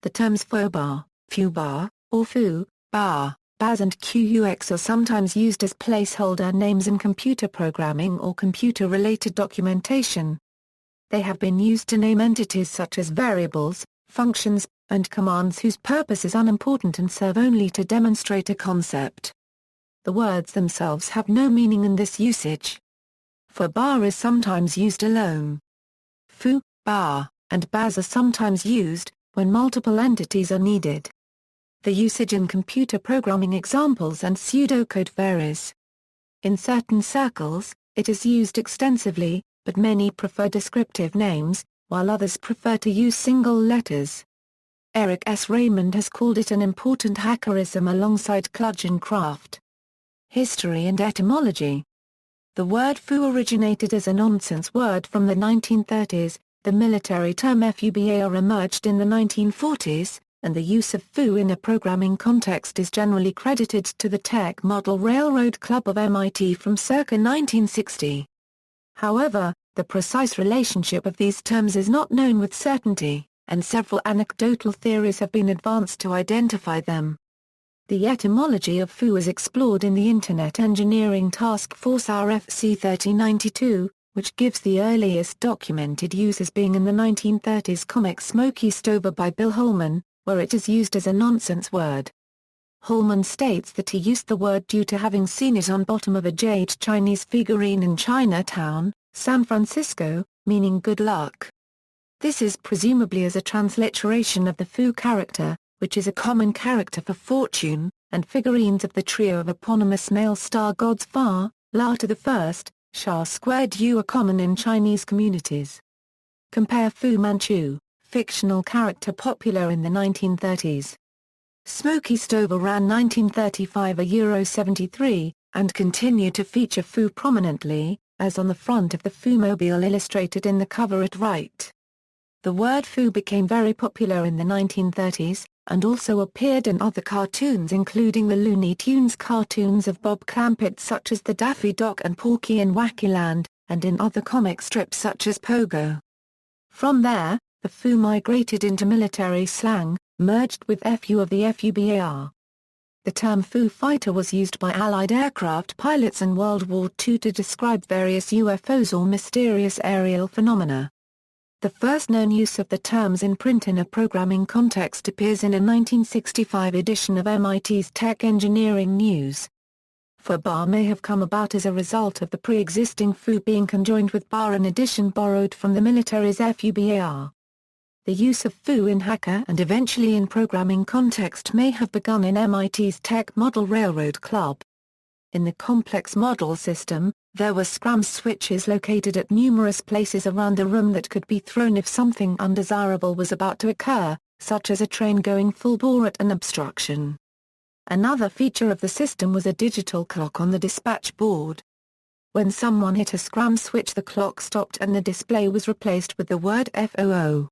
The terms foobar, fubar, or fu-bar, baz and quux are sometimes used as placeholder names in computer programming or computer-related documentation. They have been used to name entities such as variables, functions, and commands whose purpose is unimportant and serve only to demonstrate a concept. The words themselves have no meaning in this usage. Foobar is sometimes used alone. Fu-bar and baz are sometimes used, when multiple entities are needed. The usage in computer programming examples and pseudocode varies. In certain circles, it is used extensively, but many prefer descriptive names, while others prefer to use single letters. Eric S. Raymond has called it an important hackerism alongside kludge and cruft. History and etymology. The word foo originated as a nonsense word from the 1930s, the military term fubar emerged in the 1940s, and the use of foo in a programming context is generally credited to the Tech Model Railroad Club of MIT from circa 1960. However, the precise relationship of these terms is not known with certainty, and several anecdotal theories have been advanced to identify them. The etymology of foo is explored in the Internet Engineering Task Force RFC 3092, which gives the earliest documented use as being in the 1930s comic Smokey Stover by Bill Holman, where it is used as a nonsense word. Holman states that he used the word due to having seen it on bottom of a jade Chinese figurine in Chinatown, San Francisco, meaning good luck. This is presumably as a transliteration of the foo character, which is a common character for fortune, and figurines of the trio of eponymous male star gods Fa, La to the first, Sha squared U are common in Chinese communities. Compare Fu Manchu, fictional character popular in the 1930s. Smokey Stover ran 1935 Euro 73, and continued to feature foo prominently, as on the front of the Foomobile illustrated in the cover at right. The word foo became very popular in the 1930s, and also appeared in other cartoons including the Looney Tunes cartoons of Bob Clampett such as the Daffy Duck and Porky in Wackyland, and in other comic strips such as Pogo. From there, the foo migrated into military slang, merged with fu of the fubar. The term foo fighter was used by Allied aircraft pilots in World War II to describe various UFOs or mysterious aerial phenomena. The first known use of the terms in print in a programming context appears in a 1965 edition of MIT's Tech Engineering News. Foobar may have come about as a result of the pre-existing foo being conjoined with bar, in addition borrowed from the military's fubar. The use of foo in hacker and eventually in programming context may have begun in MIT's Tech Model Railroad Club. In the complex model system, there were scram switches located at numerous places around a room that could be thrown if something undesirable was about to occur, such as a train going full bore at an obstruction. Another feature of the system was a digital clock on the dispatch board. When someone hit a scram switch, the clock stopped and the display was replaced with the word FOO.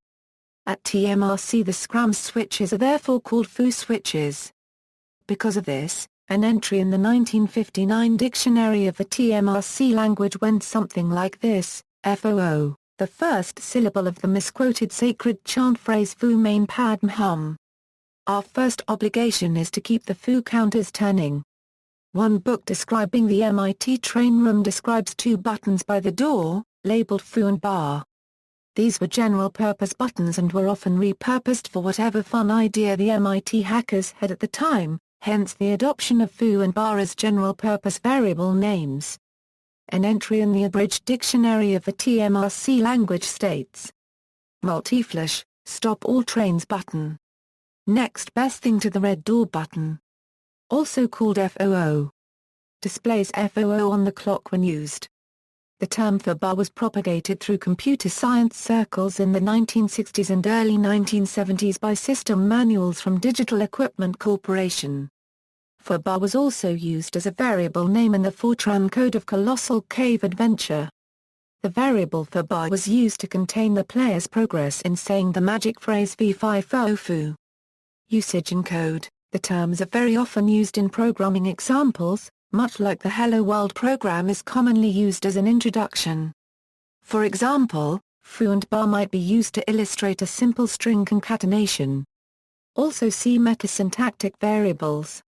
At TMRC, the scram switches are therefore called foo switches. Because of this, an entry in the 1959 dictionary of the TMRC language went something like this: FOO, the first syllable of the misquoted sacred chant phrase Fu Main Padme Hum. Our first obligation is to keep the foo counters turning. One book describing the MIT train room describes two buttons by the door, labeled foo and bar. These were general-purpose buttons and were often repurposed for whatever fun idea the MIT hackers had at the time, hence the adoption of foo and bar as general-purpose variable names. An entry in the abridged dictionary of the TMRC language states: multiflash, stop all trains button. Next best thing to the red door button. Also called FOO. Displays FOO on the clock when used. The term foobar was propagated through computer science circles in the 1960s and early 1970s by system manuals from Digital Equipment Corporation. Foobar was also used as a variable name in the Fortran code of Colossal Cave Adventure. The variable foobar was used to contain the player's progress in saying the magic phrase V5FOFU. Usage in code: the terms are very often used in programming examples, much like the Hello World program is commonly used as an introduction. For example, foo and bar might be used to illustrate a simple string concatenation. Also see metasyntactic variables.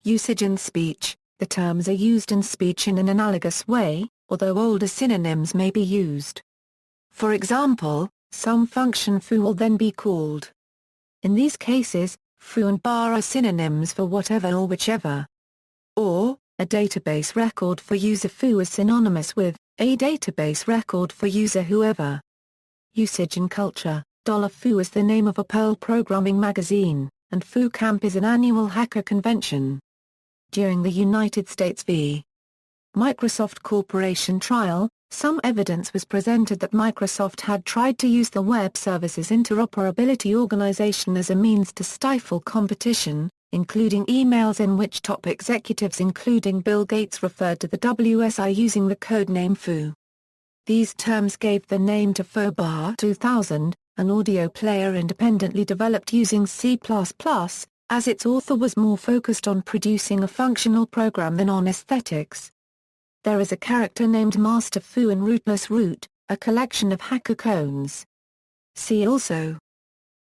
Usage in speech. The terms are used in speech in an analogous way, although older synonyms may be used. For example, some function foo will then be called. In these cases, foo and bar are synonyms for whatever or whichever. Or, a database record for user foo is synonymous with a database record for user whoever. Usage in culture. $foo is the name of a Perl programming magazine, and Foo Camp is an annual hacker convention. During the United States v. Microsoft Corporation trial, some evidence was presented that Microsoft had tried to use the Web Services Interoperability Organization as a means to stifle competition, including emails in which top executives including Bill Gates referred to the WSI using the codename Foo. These terms gave the name to Foobar 2000, an audio player independently developed using C++, as its author was more focused on producing a functional program than on aesthetics. There is a character named Master Foo in Rootless Root, a collection of hacker cones. See also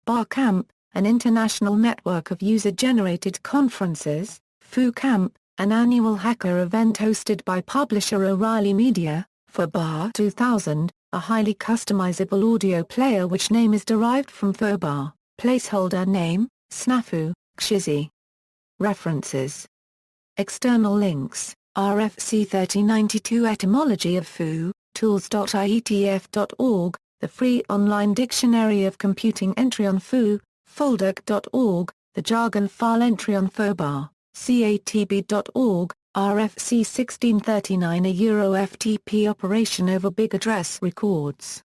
Bar Camp, an international network of user-generated conferences, Foo Camp, an annual hacker event hosted by publisher O'Reilly Media, Foobar 2000, a highly customizable audio player which name is derived from Foobar, placeholder name, snafu, kshizi. References. External links, RFC 3092 Etymology of Foo, tools.ietf.org, the free online dictionary of computing entry on Foo, folderc.org, the jargon file entry on Foobar, catb.org, RFC 1639 a Euro FTP operation over big address records.